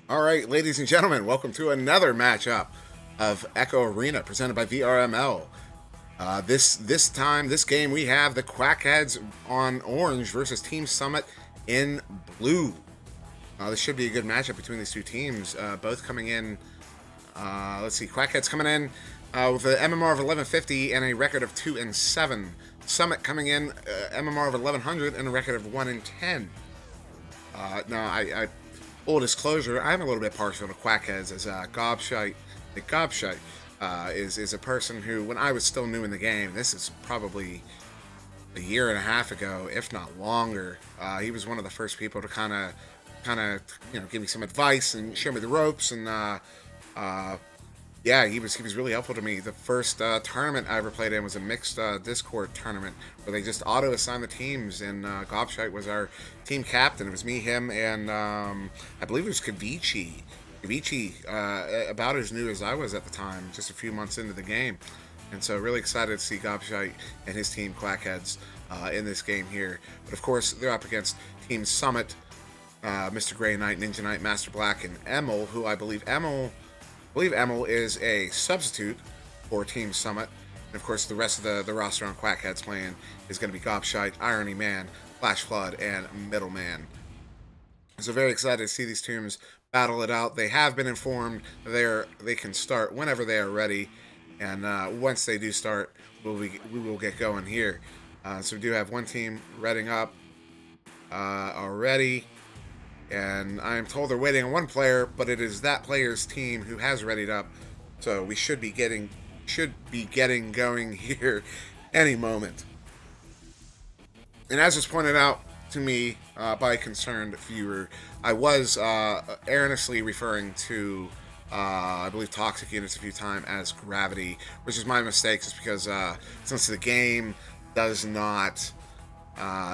All right, ladies and gentlemen, welcome to another matchup of Echo Arena presented by VRML. This game, we have the Quackheads on orange versus Team Summit in blue. This should be a good matchup between these two teams, both coming in. Let's see, Quackheads coming in with an MMR of 1150 and a record of 2-7. Summit coming in MMR of 1100 and a record of 1-10. Now, full disclosure, I'm a little bit partial to Quackheads as Gobshite. The Gobshite is a person who, when I was still new in the game, this is probably a year and a half ago, if not longer. He was one of the first people to give me some advice and show me the ropes, and yeah, he was really helpful to me. The first tournament I ever played in was a mixed Discord tournament where they just auto assigned the teams, and Gobshite was our team captain. It was me, him, and I believe it was Kavichi. Kavichi, about as new as I was at the time, just a few months into the game, and so really excited to see Gobshite and his team Quackheads in this game here. But of course, they're up against Team Summit, Mr. Grey Knight, Ninja Knight, Master Black, and Emil, who I believe Emil is a substitute for Team Summit. And of course, the rest of the roster on Quackheads playing is going to be Gobshite, Irony Man, Flash Flood, and Middleman. So very excited to see these teams battle it out. They have been informed they can start whenever they are ready, and once they do start, we will get going here. So we do have one team reading up already. And I am told they're waiting on one player, but it is that player's team who has readied up. So we should be getting going here any moment. And as was pointed out to me by a concerned viewer, I was earnestly referring to I believe toxic units a few times as gravity, which is my mistake, just because since the game does not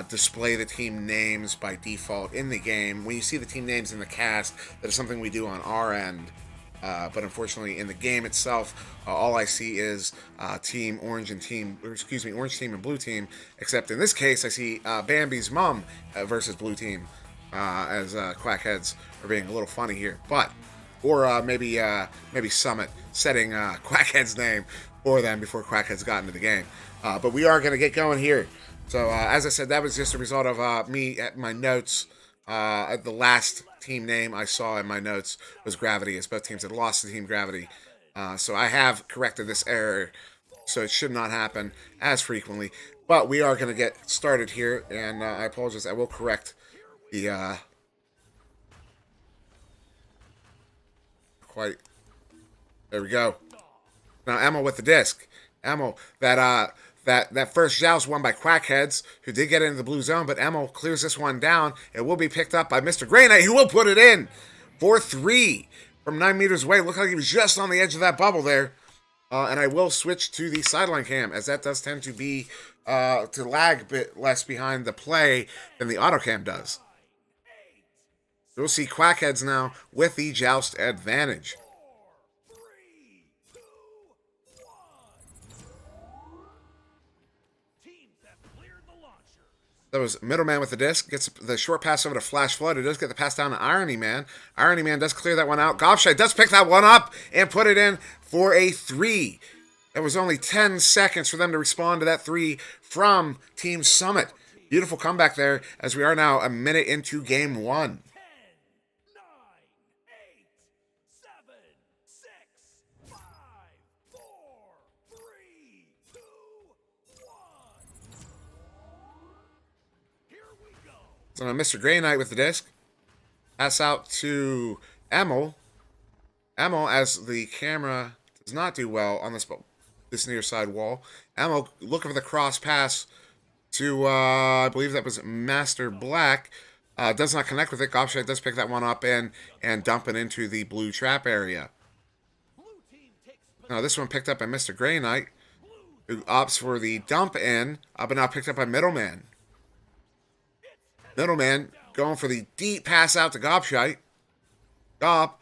display the team names by default in the game. When you see the team names in the cast, that is something we do on our end. But unfortunately, in the game itself, all I see is Team Orange and Orange Team and Blue Team. Except in this case, I see Bambi's mom versus Blue Team, as Quackheads are being a little funny here. But or maybe Summit setting Quackhead's name for them before Quackheads got into the game. But we are going to get going here. So, as I said, that was just a result of me at my notes. The last team name I saw in my notes was Gravity, as both teams had lost to Team Gravity. So I have corrected this error, so it should not happen as frequently. But we are going to get started here, and I apologize. I will correct the quite. There we go. Now Emma with the disc. Emma, that first joust won by Quackheads, who did get into the blue zone, but Emil clears this one down. It will be picked up by Mr. Grey Knight, who will put it in for 3 from 9 meters away. Looked like he was just on the edge of that bubble there. And I will switch to the sideline cam, as that does tend to be to lag a bit less behind the play than the auto cam does. We'll see Quackheads now with the joust advantage. That was Middleman with the disc. Gets the short pass over to Flash Flood, who does get the pass down to Irony Man. Irony Man does clear that one out. Gobshite does pick that one up and put it in for a 3. It was only 10 seconds for them to respond to that 3 from Team Summit. Beautiful comeback there, as we are now a minute into game 1. So now Mr. Grey Knight with the disc. Pass out to Emil. Emil, as the camera does not do well on this near side wall. Emil looking for the cross pass to, I believe that was Master Black. Does not connect with it. Gobshite does pick that one up and dump it into the blue trap area. Now this one picked up by Mr. Grey Knight, who opts for the dump in, but now picked up by Middleman. Middleman going for the deep pass out to Gobshite. Gob,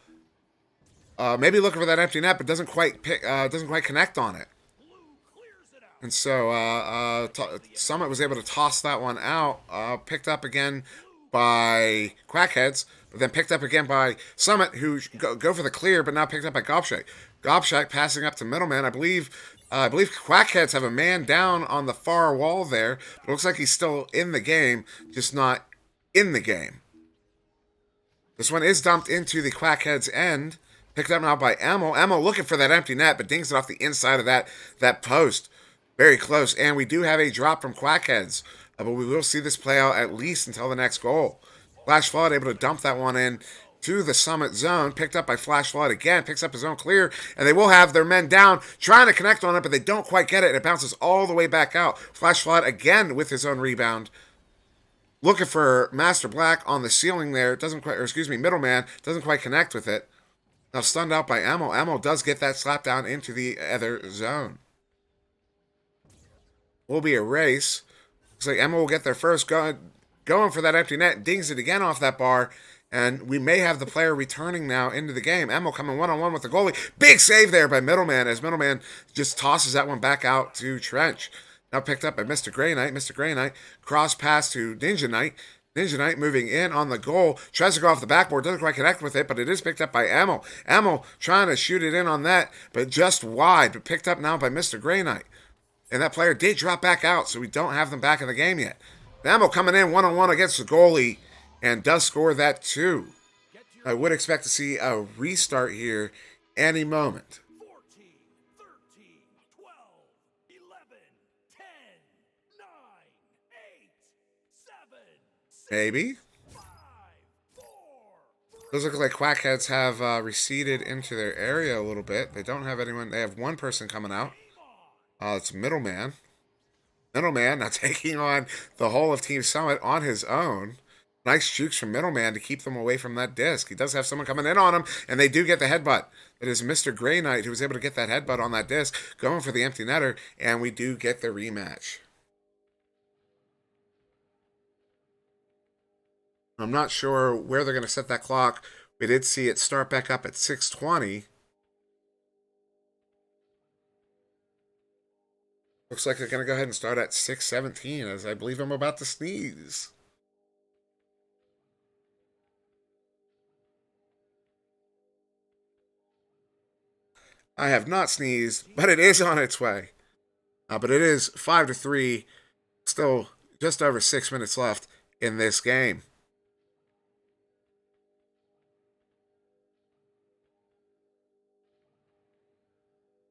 maybe looking for that empty net, but doesn't quite connect on it. And so Summit was able to toss that one out. Picked up again by Quackheads, but then picked up again by Summit, who go for the clear, but now picked up by Gobshite. Gobshite passing up to Middleman. I believe Quackheads have a man down on the far wall there. But it looks like he's still in the game, just not in the game. This one is dumped into the Quackheads end. Picked up now by Emil. Emil looking for that empty net, but dings it off the inside of that post. Very close. And we do have a drop from Quackheads. But we will see this play out at least until the next goal. Flash Flood able to dump that one in to the Summit zone. Picked up by Flash Flood again. Picks up his own clear. And they will have their men down trying to connect on it, but they don't quite get it. And it bounces all the way back out. Flash Flood again with his own rebound. Looking for Master Black on the ceiling there. Doesn't quite, or excuse me, Middleman. Doesn't quite connect with it. Now stunned out by Emil. Emil does get that slap down into the other zone. Will be a race. Looks like Emil will get there first. Going for that empty net. Dings it again off that bar. And we may have the player returning now into the game. Emil coming one-on-one with the goalie. Big save there by Middleman as Middleman just tosses that one back out to Trench. Now picked up by Mr. Grey Knight. Mr. Grey Knight cross pass to Ninja Knight. Ninja Knight moving in on the goal. Tries to go off the backboard. Doesn't quite connect with it, but it is picked up by Emil. Emil trying to shoot it in on that, but just wide. But picked up now by Mr. Grey Knight. And that player did drop back out, so we don't have them back in the game yet. Emil coming in one-on-one against the goalie and does score that too. I would expect to see a restart here any moment. 14, 13, 12, 11, 10, 9, 8, 7, 6, Maybe. 5, 4, Those look like Quackheads have receded into their area a little bit. They don't have anyone. They have one person coming out. It's Middleman. Middleman now taking on the whole of Team Summit on his own. Nice jukes from Middleman to keep them away from that disc. He does have someone coming in on him, and they do get the headbutt. It is Mr. Grey Knight who was able to get that headbutt on that disc, going for the empty netter, and we do get the rematch. I'm not sure where they're going to set that clock. We did see it start back up at 6:20. Looks like they're going to go ahead and start at 6:17, as I believe I'm about to sneeze. I have not sneezed, but it is on its way. But it is 5-3. Still just over 6 minutes left in this game.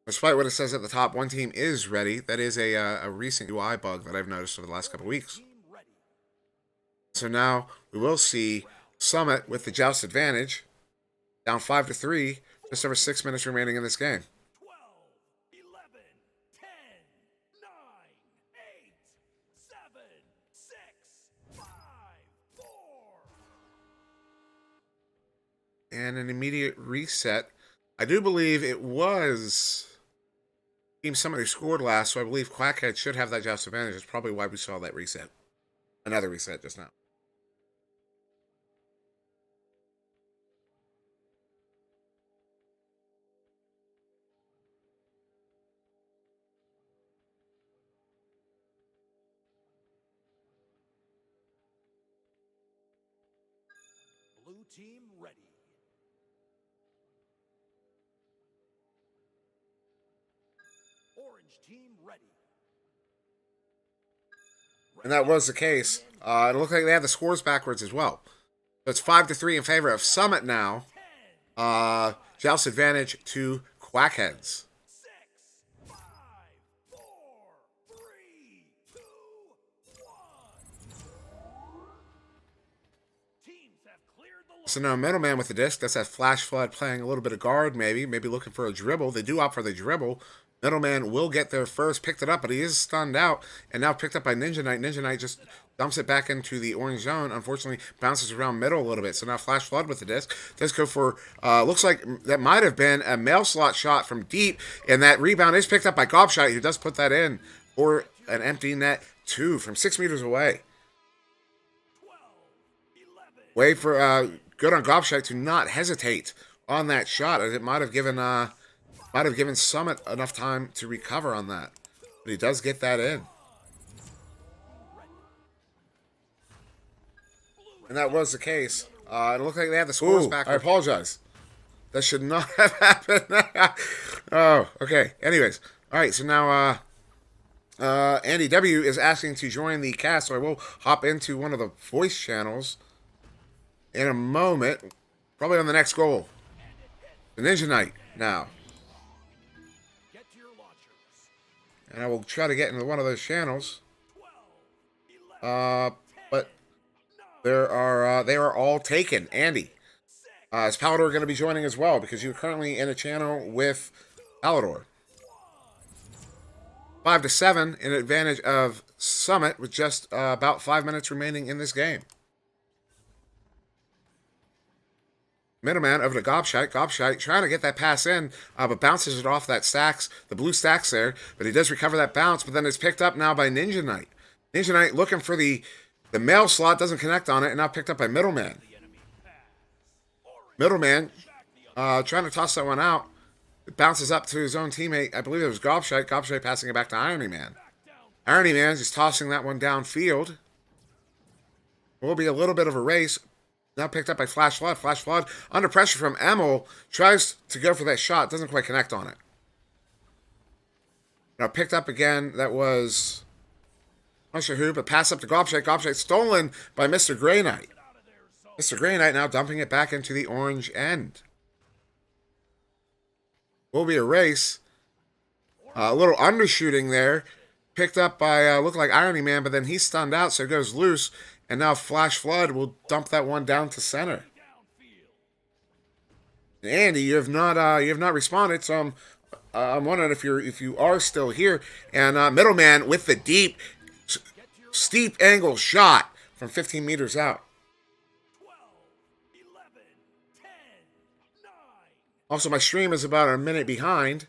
Despite what it says at the top, one team is ready. That is a recent UI bug that I've noticed over the last couple of weeks. So now we will see Summit with the joust advantage, down 5-3, just over 6 minutes remaining in this game. 12, 11, 10, 9, 8, 7, 6, 5, 4. And an immediate reset. I do believe it was Team Summit who scored last, so I believe Quackhead should have that joust advantage. That's probably why we saw that reset. Another reset just now. Blue team ready. Orange team ready. And that was the case. It looked like they had the scores backwards as well. So it's 5-3 in favor of Summit now. Joust advantage to Quackheads. 6, 5, 4, 3, 2, 1. Teams have cleared the line. So now Middleman with the disc. That's that Flash Flood playing a little bit of guard maybe looking for a dribble. They do opt for the dribble. Middleman will get there first, picked it up, but he is stunned out, and now picked up by Ninja Knight. Ninja Knight just dumps it back into the orange zone. Unfortunately, bounces around middle a little bit. So now Flash Flood with the disc. Does go for, looks like that might have been a mail slot shot from deep, and that rebound is picked up by Gobshite, who does put that in for an empty net 2 from 6 meters away. 12, 11. Wait for, good on Gobshite to not hesitate on that shot, as it might have given Summit enough time to recover on that. But he does get that in. And that was the case. It looked like they had the scores back. I apologize. That should not have happened. Oh, okay. Anyways. All right, so now Andy W. is asking to join the cast, so I will hop into one of the voice channels in a moment. Probably on the next goal. The Ninja Knight now. Get to your launchers. And I will try to get into one of those channels. 12, 11, But they are all taken. Andy. Is Palador going to be joining as well? Because you're currently in a channel with Palador. 5 to 7 in advantage of Summit with just about 5 minutes remaining in this game. Middleman over to Gobshite. Gobshite trying to get that pass in, but bounces it off that stacks, the blue stacks there. But he does recover that bounce, but then it's picked up now by Ninja Knight. Ninja Knight looking for the mail slot, doesn't connect on it, and now picked up by Middleman. Middleman trying to toss that one out. It bounces up to his own teammate. I believe it was Gobshite. Gobshite passing it back to Irony Man. Irony Man just tossing that one downfield. Will be a little bit of a race. Now picked up by Flash Flood. Flash Flood under pressure from Emil. Tries to go for that shot. Doesn't quite connect on it. Now picked up again. That was... I'm not sure who, but pass up to Gobshite. Gobshite stolen by Mr. Grey Knight. Mr. Grey Knight now dumping it back into the orange end. Will be a race. A little undershooting there. Picked up by, looked like Irony Man, but then he's stunned out, so it goes loose. And now Flash Flood will dump that one down to center. Andy, you have not responded, so I'm wondering if you are still here. And Middleman with the deep, steep angle shot from 15 meters out. 12, 11, 10, 9, Also, my stream is about a minute behind.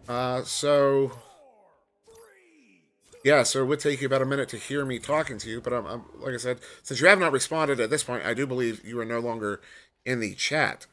6, So 4, 3, 2, yeah, so it would take you about a minute to hear me talking to you. But I'm like I said, since you have not responded at this point, I do believe you are no longer in the chat,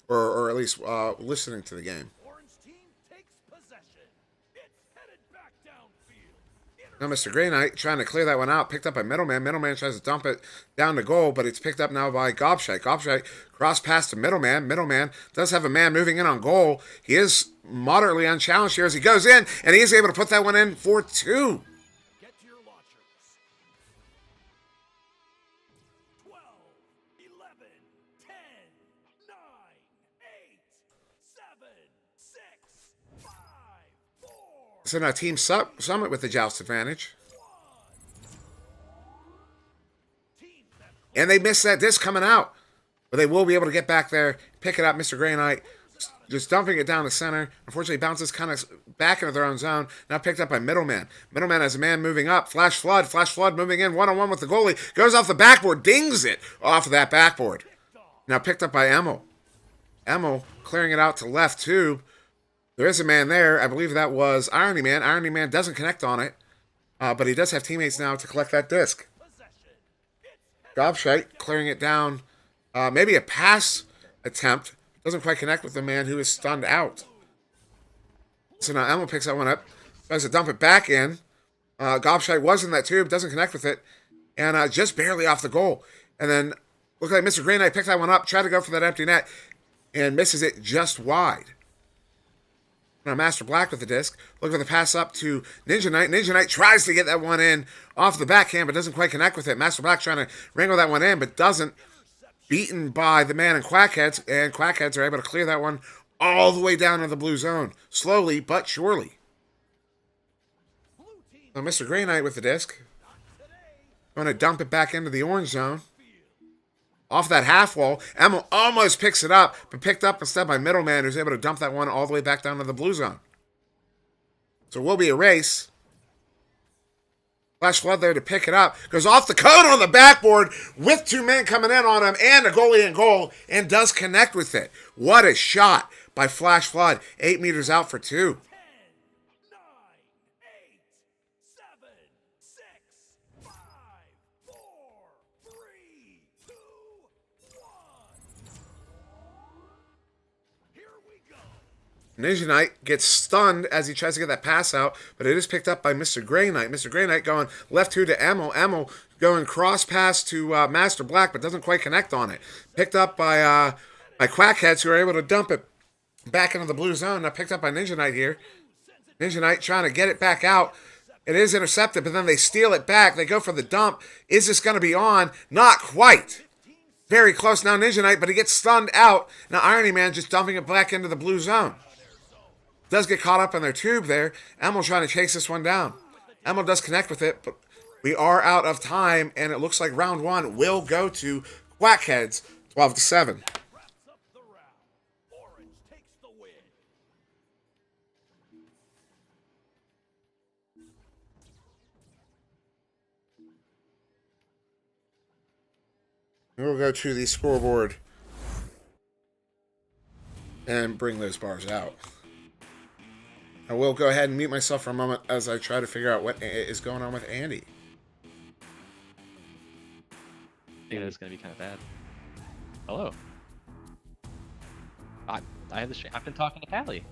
or at least listening to the game. Orange team takes possession. It's headed back downfield. Now, Mr. Grey Knight trying to clear that one out, picked up by Middleman. Middleman tries to dump it down to goal, but it's picked up now by Gobshite. Gobshite cross pass to Middleman. Middleman does have a man moving in on goal. He is moderately unchallenged here as he goes in, and he is able to put that one in for 2. Get to your launchers. 12, 11, 10, 9, 8, 7, 6, 5, 4, So now Team Summit with the joust advantage. teams have And they missed that disc coming out. But they will be able to get back there, pick it up. Mr. Grey Knight just dumping it down the center. Unfortunately, bounces kind of back into their own zone. Now picked up by Middleman. Middleman has a man moving up. Flash Flood. Flash Flood moving in one-on-one with the goalie. Goes off the backboard. Dings it off of that backboard. Now picked up by Emil. Emil clearing it out to left tube. There is a man there. I believe that was Irony Man. Irony Man doesn't connect on it. But he does have teammates now to collect that disc. possession. Gobshite clearing it down. Maybe a pass attempt. Doesn't quite connect with the man who is stunned out. So now Emil picks that one up. Tries to dump it back in. Gobshite was in that tube. Doesn't connect with it. And just barely off the goal. And then looked like Mr. Grey Knight picked that one up. Tried to go for that empty net. And misses it just wide. Now Master Black with the disc. Looking for the pass up to Ninja Knight. Ninja Knight tries to get that one in off the backhand, but doesn't quite connect with it. Master Black trying to wrangle that one in, but doesn't. Beaten by the man in Quackheads, and Quackheads are able to clear that one all the way down to the blue zone. Slowly, but surely. Now Mr. Grey Knight with the disc. Going to dump it back into the orange zone. Off that half wall. Emil almost picks it up, but picked up instead by Middleman, who's able to dump that one all the way back down to the blue zone. So it will be a race. Flash Flood there to pick it up. Goes off the cone on the backboard with 2 men coming in on him and a goalie in goal, and does connect with it. What a shot by Flash Flood. 8 meters out for 2. 10, 9, 8, 7, 6, 5, 4, 3, 2, 1. Here we go. Ninja Knight gets stunned as he tries to get that pass out, but it is picked up by Mr. Grey Knight. Mr. Grey Knight going left 2 to Emil. Emil going cross pass to Master Black, but doesn't quite connect on it. Picked up by Quackheads, who are able to dump it back into the blue zone. Now picked up by Ninja Knight here. Ninja Knight trying to get it back out. It is intercepted, but then they steal it back. They go for the dump. Is this going to be on? Not quite. Very close now, Ninja Knight, but he gets stunned out. Now Irony Man just dumping it back into the blue zone. Does get caught up in their tube there. Emil trying to chase this one down. Emil does connect with it, but we are out of time, and it looks like round 1 will go to Quackheads, 12-7. We'll go to the scoreboard and bring those bars out. I will go ahead and mute myself for a moment as I try to figure out what is going on with Andy. I think it's going to be kind of bad. Hello. I have the stream. I've been talking to Pally.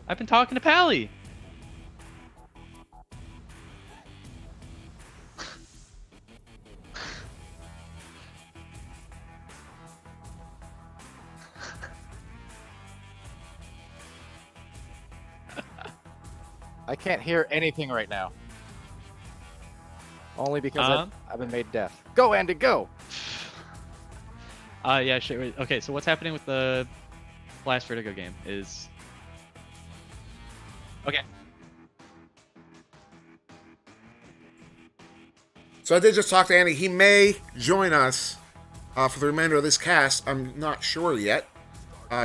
I can't hear anything right now. Only because I've been made deaf. Go, Andy, go! Yeah, sure. Okay, so what's happening with the last Vertigo game is... Okay. So I did just talk to Andy. He may join us for the remainder of this cast. I'm not sure yet.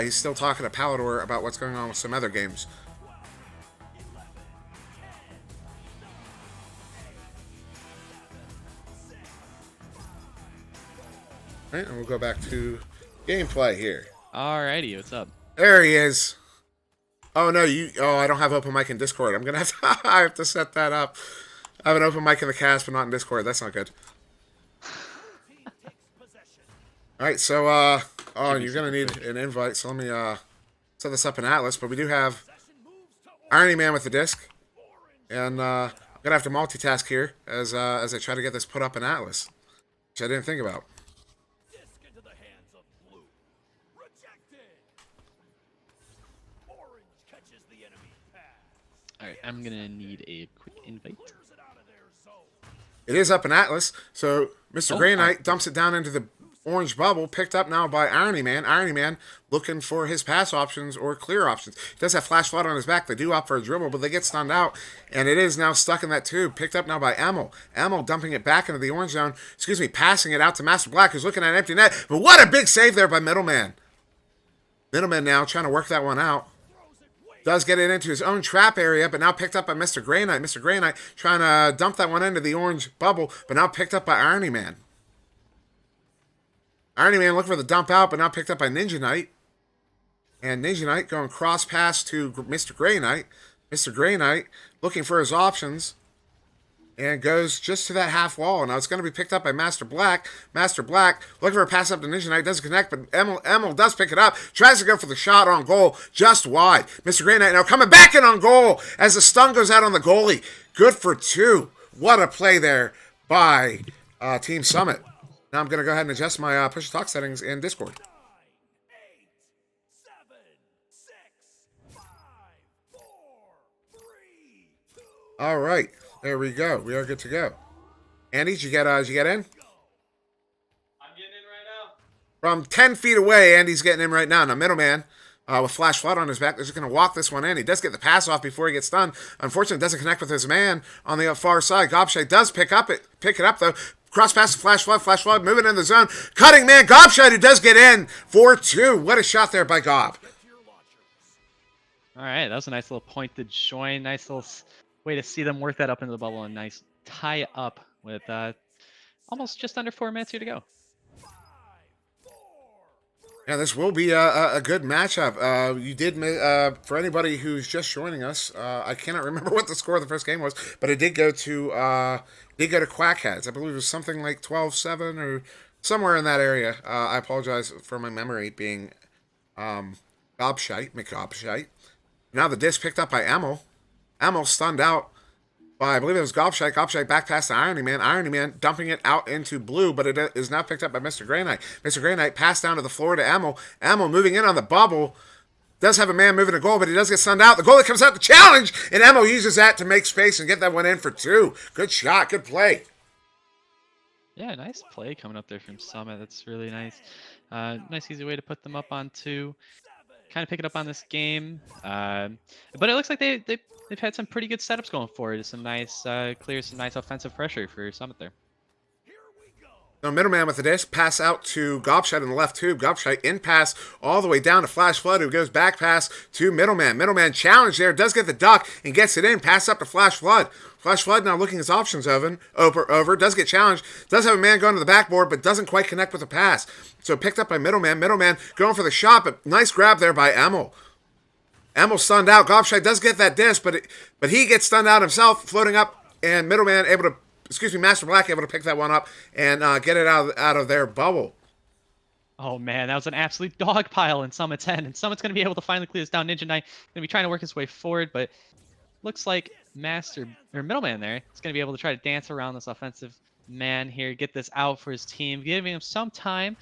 He's still talking to Palador about what's going on with some other games. Alright, and we'll go back to gameplay here. Alrighty, what's up? There he is. Oh no, I don't have open mic in Discord. I'm gonna have to I have to set that up. I have an open mic in the cast, but not in Discord. That's not good. Alright, so you're gonna need an invite, so let me set this up in Atlas, but we do have Irony Man with the disc. And I'm gonna have to multitask here as I try to get this put up in Atlas. Which I didn't think about. Alright, I'm gonna need a quick invite. It is up in Atlas, so Mr. Grey Knight dumps it down into the orange bubble, picked up now by Irony Man. Irony Man looking for his pass options or clear options. He does have flash flood on his back. They do opt for a dribble, but they get stunned out, and it is now stuck in that tube. Picked up now by Emil. Emil dumping it back into the orange zone. Passing it out to Master Black, who's looking at an empty net. But what a big save there by Middleman. Middleman now trying to work that one out. Does get it into his own trap area, but now picked up by Mr. Grey Knight. Mr. Grey Knight trying to dump that one into the orange bubble, but now picked up by Irony Man. Irony Man looking for the dump out, but now picked up by Ninja Knight. And Ninja Knight going cross pass to Mr. Grey Knight. Mr. Grey Knight looking for his options. And goes just to that half wall. Now it's going to be picked up by Master Black. Master Black looking for a pass up to Ninja Knight. Doesn't connect, but Emil does pick it up. Tries to go for the shot on goal. Just wide. Mr. Grey Knight now coming back in on goal as the stun goes out on the goalie. Good for 2. What a play there by Team Summit. Now I'm going to go ahead and adjust my push-to-talk settings in Discord. 9, 8, 7, 6, 5, 4, 3, 2. All right. There we go. We are good to go. Andy, did you get in? I'm getting in right now. From 10 feet away, Andy's getting in right now. Now, Middleman, with flash flood on his back, is just going to walk this one in. He does get the pass off before he gets stunned. Unfortunately, doesn't connect with his man on the far side. Gobshite does pick it up, though. Cross pass to flash flood, moving in the zone. Cutting man, Gobshite, who does get in for 2. What a shot there by Gob. All right, that was a nice little pointed join. Nice little way to see them work that up into the bubble, and nice tie up with almost just under 4 minutes here to go. Yeah, this will be a good matchup. You did, for anybody who's just joining us, I cannot remember what the score of the first game was, but it did go to Quackheads. I believe it was something like 12-7 or somewhere in that area. I apologize for my memory being McGobshite. Now the disc picked up by Emil. Emil stunned out by, I believe it was Gobshite. Gobshite back past the Irony Man. Irony Man dumping it out into blue, but it is now picked up by Mr. Grey Knight. Mr. Grey Knight passed down to the floor to Emil. Emil moving in on the bubble. Does have a man moving a goal, but he does get stunned out. The goalie comes out to challenge, and Emil uses that to make space and get that one in for 2. Good shot, good play. Yeah, nice play coming up there from Summit. That's really nice. Nice easy way to put them up on 2. Kind of pick it up on this game. But it looks like they've had some pretty good setups going forward. Some nice clears, some nice offensive pressure for Summit there. No, middleman with the disc, pass out to Gobshite in the left tube. Gobshite in pass all the way down to Flash Flood, who goes back pass to middleman. Middleman challenge there, does get the duck and gets it in. Pass up to Flash Flood. Flash Flood now looking his options over, does get challenged, does have a man going to the backboard, but doesn't quite connect with the pass. So picked up by middleman. Middleman going for the shot, but nice grab there by Emil. Emil stunned out. Gobshite does get that disc, but he gets stunned out himself, floating up, and middleman able to. Master Black able to pick that one up and get it out of their bubble. Oh man, that was an absolute dog pile in Summit's end, and Summit's going to be able to finally clear this down. Ninja Knight going to be trying to work his way forward, but looks like Middleman there is going to be able to try to dance around this offensive man here, get this out for his team, giving him some time.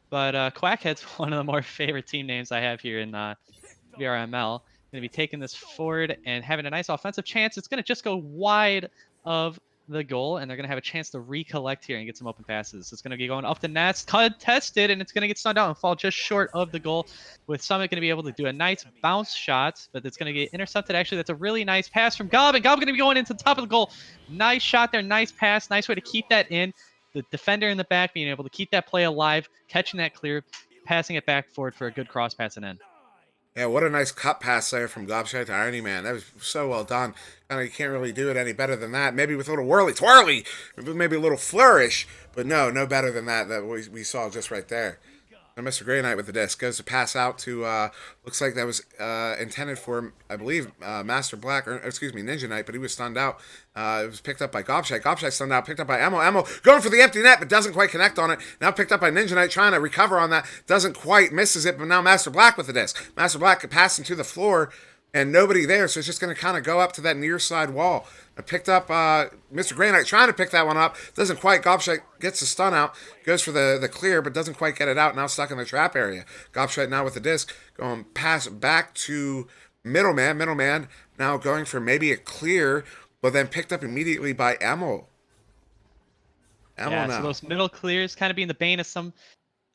But Quackheads, one of the more favorite team names I have here in VRML, going to be taking this forward and having a nice offensive chance. It's going to just go wide of the goal, and they're going to have a chance to recollect here and get some open passes. It's going to be going up the nets, contested, and it's going to get stunned out and fall just short of the goal, with Summit going to be able to do a nice bounce shot, but it's going to get intercepted. Actually, that's a really nice pass from Gob, and Gob going to be going into the top of the goal. Nice shot there, nice pass, nice way to keep that in. The defender in the back being able to keep that play alive, catching that clear, passing it back forward for a good cross pass and in. Yeah, what a nice cut pass there from Gobshite to Irony Man. That was so well done. You can't really do it any better than that. Maybe with a little twirly, maybe a little flourish, but no better than that we saw just right there. And Mr. Grey Knight with the disc goes to pass out to, looks like that was intended for, I believe, Master Black, or excuse me, Ninja Knight, but he was stunned out. It was picked up by Gobshite. Gobshite stunned out, picked up by Emil. Emil going for the empty net, but doesn't quite connect on it. Now picked up by Ninja Knight, trying to recover on that. Doesn't quite, misses it, but now Master Black with the disc. Master Black passing to the floor, and nobody there, so it's just going to kind of go up to that near side wall. I picked up Mr. Grey Knight trying to pick that one up. Doesn't quite. Gobshite gets the stun out. Goes for the clear, but doesn't quite get it out. Now stuck in the trap area. Gobshite now with the disc. Going pass back to middleman. Middleman now going for maybe a clear, but then picked up immediately by Emil. Yeah, so those middle clears kind of being the bane of some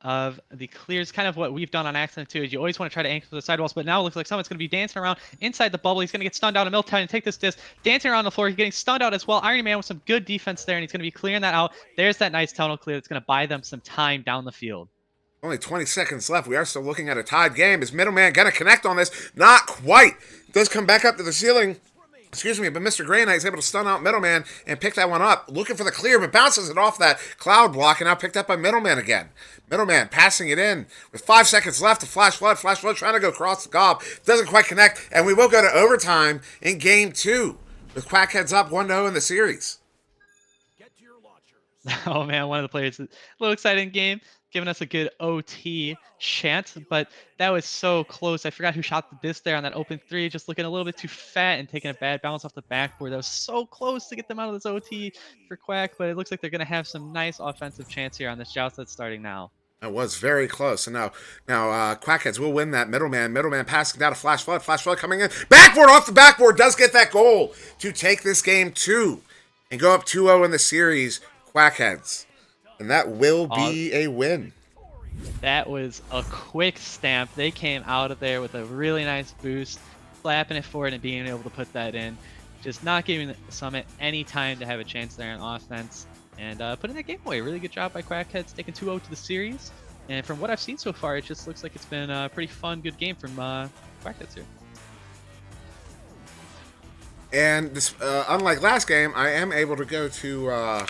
of the clears, kind of what we've done on accident too, is you always want to try to anchor for the sidewalls, but now it looks like someone's going to be dancing around inside the bubble. He's going to get stunned out. Mill trying to take this disc, dancing around the floor. He's getting stunned out as well. Iron Man with some good defense there, and he's going to be clearing that out. There's that nice tunnel clear that's going to buy them some time down the field. Only 20 seconds left. We are still looking at a tied game. Is Middleman going to connect on this? Not quite. Does come back up to the ceiling. Excuse me, but Mr. Grey Knight is able to stun out Middleman and pick that one up. Looking for the clear, but bounces it off that cloud block, and now picked up by Middleman again. Middleman passing it in with 5 seconds left to Flash Flood. Flash Flood trying to go across the gob. Doesn't quite connect, and we will go to overtime in Game 2 with Quackheads up 1-0 in the series. Get to your launchers. Oh man, one of the players, a little exciting game, giving us a good OT chant, but that was so close. I forgot who shot the disc there on that open 3, just looking a little bit too fat and taking a bad bounce off the backboard. That was so close to get them out of this OT for Quack, but it looks like they're going to have some nice offensive chance here on this joust that's starting now. It was very close. And now Quackheads will win that. Middleman passing down to Flash Flood. Flash Flood coming in. Backboard off the backboard. Does get that goal to take this game 2 and go up 2-0 in the series. Quackheads. And that will be a win. That was a quick stamp. They came out of there with a really nice boost, slapping it forward and being able to put that in. Just not giving the Summit any time to have a chance there on offense. And putting that game away. Really good job by Quackheads, taking 2-0 to the series. And from what I've seen so far, it just looks like it's been a pretty fun, good game from Quackheads here. And this, unlike last game, I am able to go to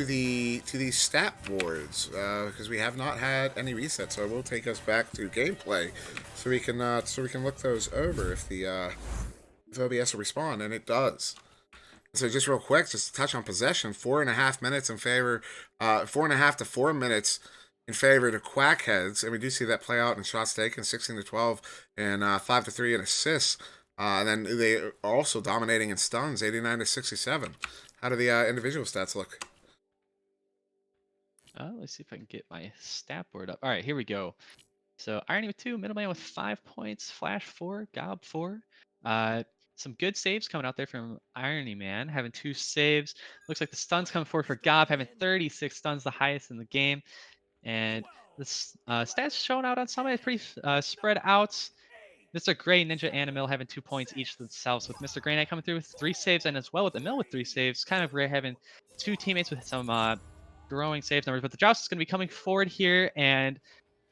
the stat boards because we have not had any resets. So it will take us back to gameplay, so we can look those over if OBS will respond, and it does. So just real quick, just to touch on possession, 4.5 minutes in favor, 4.5 to 4 minutes in favor to Quackheads, and we do see that play out in shots taken, 16-12 and 5-3 in assists. And then they are also dominating in stuns, 89-67. How do the individual stats look? Let's see if I can get my stat board up. All right, here we go. So Irony with 2, Middleman with 5 points, Flash 4, Gob 4. Some good saves coming out there from Irony Man, having 2 saves. Looks like the stuns coming forward for Gob, having 36 stuns, the highest in the game. And the stats showing out on Summit pretty spread out. Mr. Gray, Ninja, and Emil having 2 points each themselves, with Mr. Gray Knight coming through with 3 saves, and as well with Emil with 3 saves. Kind of rare having 2 teammates with some growing save numbers. But the Joust is going to be coming forward here, and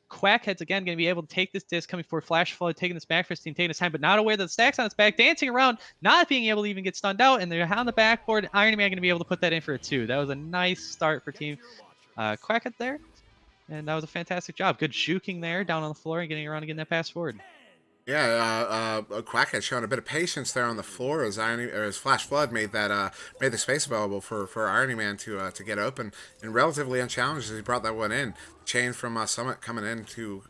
Quackhead's again going to be able to take this disc, coming forward, Flash Flood, taking this back for his team, taking his time, but not aware that the stack's on its back, dancing around, not being able to even get stunned out, and they're on the backboard. Iron Man going to be able to put that in for a 2. That was a nice start for Team Quackhead there, and that was a fantastic job. Good juking there, down on the floor, and getting around and getting that pass forward. Yeah, Quackhead showing a bit of patience there on the floor as Flash Flood made the space available for Irony Man to get open, and relatively unchallenged as he brought that one in. Chain from Summit coming in to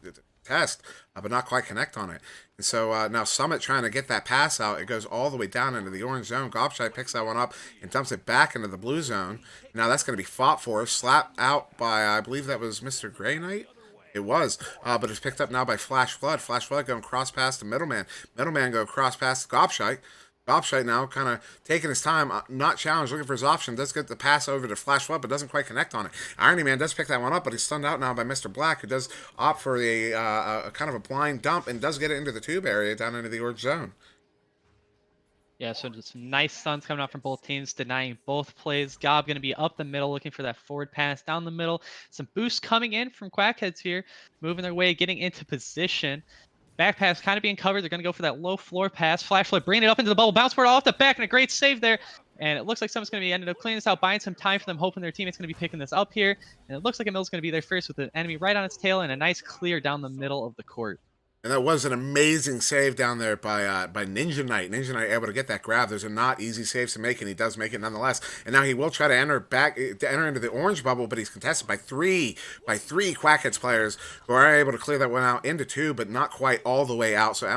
test, but not quite connect on it. And so now Summit trying to get that pass out. It goes all the way down into the orange zone. Gobshite picks that one up and dumps it back into the blue zone. Now that's going to be fought for, slapped out by, I believe that was Mr. Grey Knight. It was, but it's picked up now by Flash Flood. Flash Flood going cross past the Middleman. Middleman go cross past Gobshite. Gobshite now kind of taking his time, not challenged, looking for his option. Does get the pass over to Flash Flood, but doesn't quite connect on it. Irony Man does pick that one up, but he's stunned out now by Mr. Black, who does opt for a kind of a blind dump and does get it into the tube area down into the orange zone. Yeah, so just some nice stuns coming out from both teams, denying both plays. Gob going to be up the middle, looking for that forward pass down the middle. Some boosts coming in from Quackheads here, moving their way, getting into position. Back pass kind of being covered. They're going to go for that low floor pass. Flash Flood bringing it up into the bubble. Bounce board off the back, and a great save there. And it looks like someone's going to be ended up cleaning this out, buying some time for them, hoping their teammate's going to be picking this up here. And it looks like Emil's going to be there first with the enemy right on its tail, and a nice clear down the middle of the court. And that was an amazing save down there by Ninja Knight. Ninja Knight able to get that grab. Those are not easy saves to make, and he does make it nonetheless. And now he will try to enter into the orange bubble, but he's contested by three Quackheads players who are able to clear that one out into 2, but not quite all the way out. So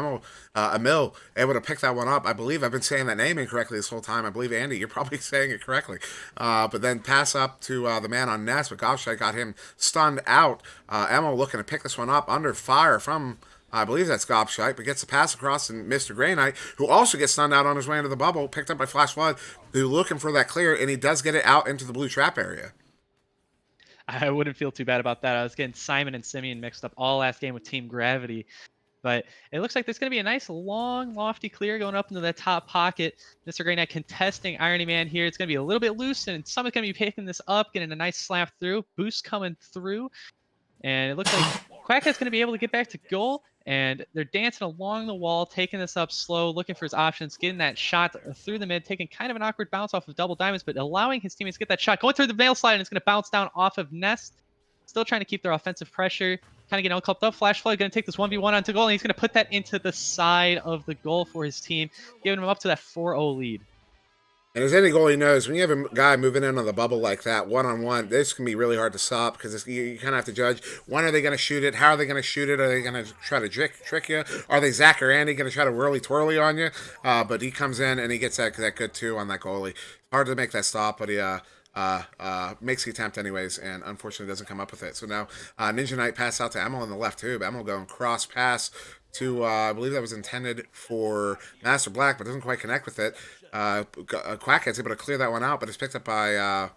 Emil able to pick that one up. I believe I've been saying that name incorrectly this whole time. I believe, Andy, you're probably saying it correctly. But then pass up to the man on Nest, but Gobshite got him stunned out. Emil looking to pick this one up under fire from, I believe that's Gobshite, but gets the pass across, and Mr. Grey Knight, who also gets stunned out on his way into the bubble, picked up by Flash Flood, who looking for that clear, and he does get it out into the blue trap area. I wouldn't feel too bad about that. I was getting Simon and Simeon mixed up all last game with Team Gravity. But it looks like there's going to be a nice, long, lofty clear going up into that top pocket. Mr. Grey Knight contesting Irony Man here. It's going to be a little bit loose, and someone's going to be picking this up, getting a nice slap through. Boost coming through. And it looks like Quackhead's going to be able to get back to goal. And they're dancing along the wall, taking this up slow, looking for his options, getting that shot through the mid, taking kind of an awkward bounce off of double diamonds, but allowing his teammates to get that shot. Going through the nail slide, and it's going to bounce down off of Nest. Still trying to keep their offensive pressure. Kind of getting all cupped up. Flash Flood going to take this 1v1 onto goal, and he's going to put that into the side of the goal for his team, giving him up to that 4-0 lead. And as any goalie knows, when you have a guy moving in on the bubble like that, one-on-one, this can be really hard to stop because you kind of have to judge, when are they going to shoot it? How are they going to shoot it? Are they going to try to trick you? Are they Zach or Andy going to try to whirly-twirly on you? But he comes in and he gets that good, too, on that goalie. Hard to make that stop, but he makes the attempt anyways, and unfortunately doesn't come up with it. So now Ninja Knight pass out to Emil in the left tube. Emil going cross pass to, I believe that was intended for Master Black, but doesn't quite connect with it. Quackhead's able to clear that one out, but it's picked up by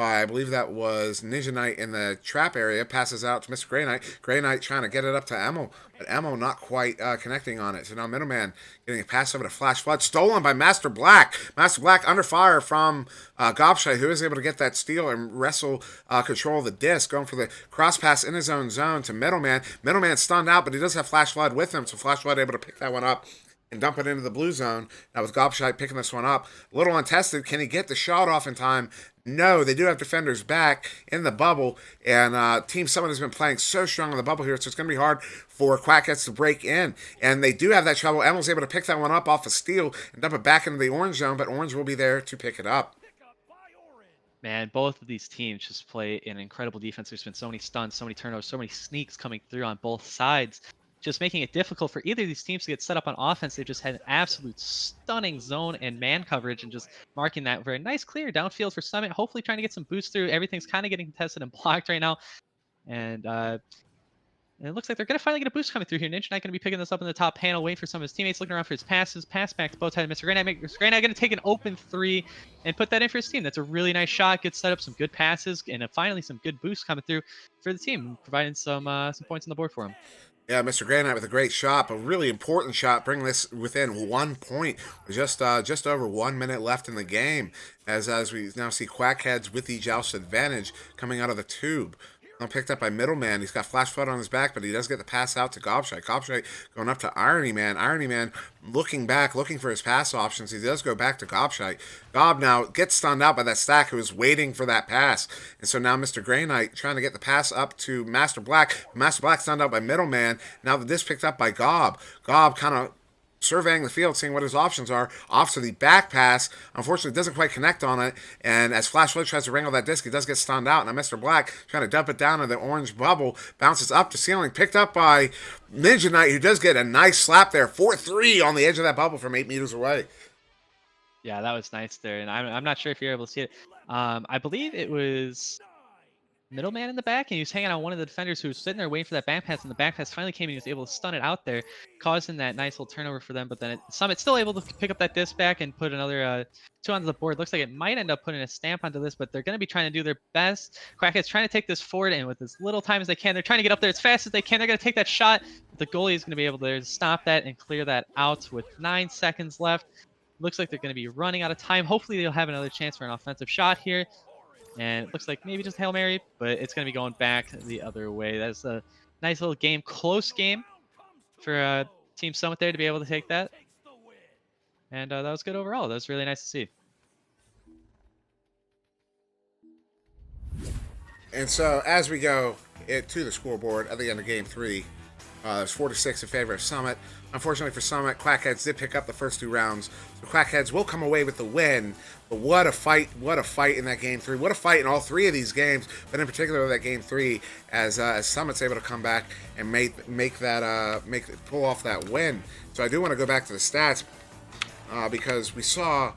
I believe that was Ninja Knight in the trap area. Passes out to Mr. Grey Knight. Grey Knight trying to get it up to Emil, but Emil not quite connecting on it. So now Middleman getting a pass over to Flash Flood. Stolen by Master Black. Master Black under fire from Gobshite, who is able to get that steal and wrestle control of the disc. Going for the cross pass in his own zone to Middleman. Middleman stunned out, but he does have Flash Flood with him, so Flash Flood able to pick that one up and dump it into the blue zone. Now with Gobshite picking this one up. A little untested. Can he get the shot off in time? No, they do have defenders back in the bubble, and Team Summit has been playing so strong in the bubble here, so it's going to be hard for Quackheads to break in. And they do have that trouble. Emil's able to pick that one up off a steal and dump it back into the orange zone, but Orange will be there to pick it up. Man, both of these teams just play an incredible defense. There's been so many stuns, so many turnovers, so many sneaks coming through on both sides, just making it difficult for either of these teams to get set up on offense. They've just had an absolute stunning zone and man coverage and just marking that very nice clear downfield for Summit, hopefully trying to get some boost through. Everything's kind of getting contested and blocked right now. And it looks like they're going to finally get a boost coming through here. Ninja Knight going to be picking this up in the top panel, waiting for some of his teammates, looking around for his passes. Pass back to both sides. Mr. Grey Knight. Mr. Grey Knight going to take an open 3 and put that in for his team. That's a really nice shot. Good setup, some good passes, and finally some good boosts coming through for the team, providing some points on the board for him. Yeah, Mr. Grey Knight with a great shot, a really important shot, bringing this within 1 point. Just over 1 minute left in the game, as we now see Quackheads with the joust advantage coming out of the tube. Picked up by Middleman. He's got flash flood on his back, but he does get the pass out to Gobshite. Gobshite going up to Irony Man. Irony Man looking back, looking for his pass options. He does go back to Gobshite. Gob now gets stunned out by that stack who was waiting for that pass. And so now Mr. Grey Knight trying to get the pass up to Master Black. Master Black stunned out by Middleman. Now the disc picked up by Gob. Gob kind of surveying the field, seeing what his options are. Off to the back pass. Unfortunately, doesn't quite connect on it. And as Flash Flood tries to wrangle that disc, he does get stunned out. Now Mr. Black trying to dump it down in the orange bubble. Bounces up to ceiling. Picked up by Ninja Knight, who does get a nice slap there. 4-3 on the edge of that bubble from 8 meters away. Yeah, that was nice there. And I'm not sure if you're able to see it. I believe it was Middleman in the back, and he was hanging on one of the defenders who was sitting there waiting for that back pass, and the back pass finally came and he was able to stun it out there, causing that nice little turnover for them. But then Summit's still able to pick up that disc back and put another 2 onto the board. Looks like it might end up putting a stamp onto this, but they're going to be trying to do their best. Quackheads trying to take this forward, and with as little time as they can, they're trying to get up there as fast as they can. They're going to take that shot. The goalie is going to be able to stop that and clear that out with 9 seconds left. Looks like they're going to be running out of time. Hopefully they'll have another chance for an offensive shot here. And it looks like maybe just Hail Mary, but it's going to be going back the other way. That's a nice little game, close game for Team Summit there to be able to take that. And that was good overall. That was really nice to see. And so as we go to the scoreboard at the end of Game 3, there's 4-6 in favor of Summit. Unfortunately for Summit, Quackheads did pick up the first 2 rounds. So Quackheads will come away with the win. But what a fight in that Game 3. What a fight in all 3 of these games, but in particular that Game 3, as Summit's able to come back and pull off that win. So I do want to go back to the stats because we saw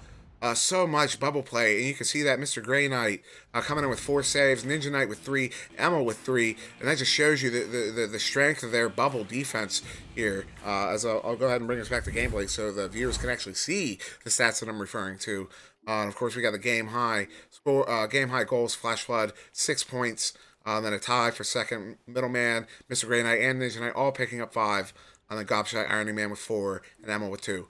so much bubble play, and you can see that Mr. Grey Knight coming in with 4 saves, Ninja Knight with 3, Emma with 3, and that just shows you the strength of their bubble defense here. As I'll go ahead and bring us back to gameplay so the viewers can actually see the stats that I'm referring to. And of course, we got the game high score, game high goals, Flash Flood 6 points, then a tie for second. Middleman, Mr. Grey Knight, and Ninja Knight all picking up 5, and then Gobshite, Irony Man with 4, and Emma with 2.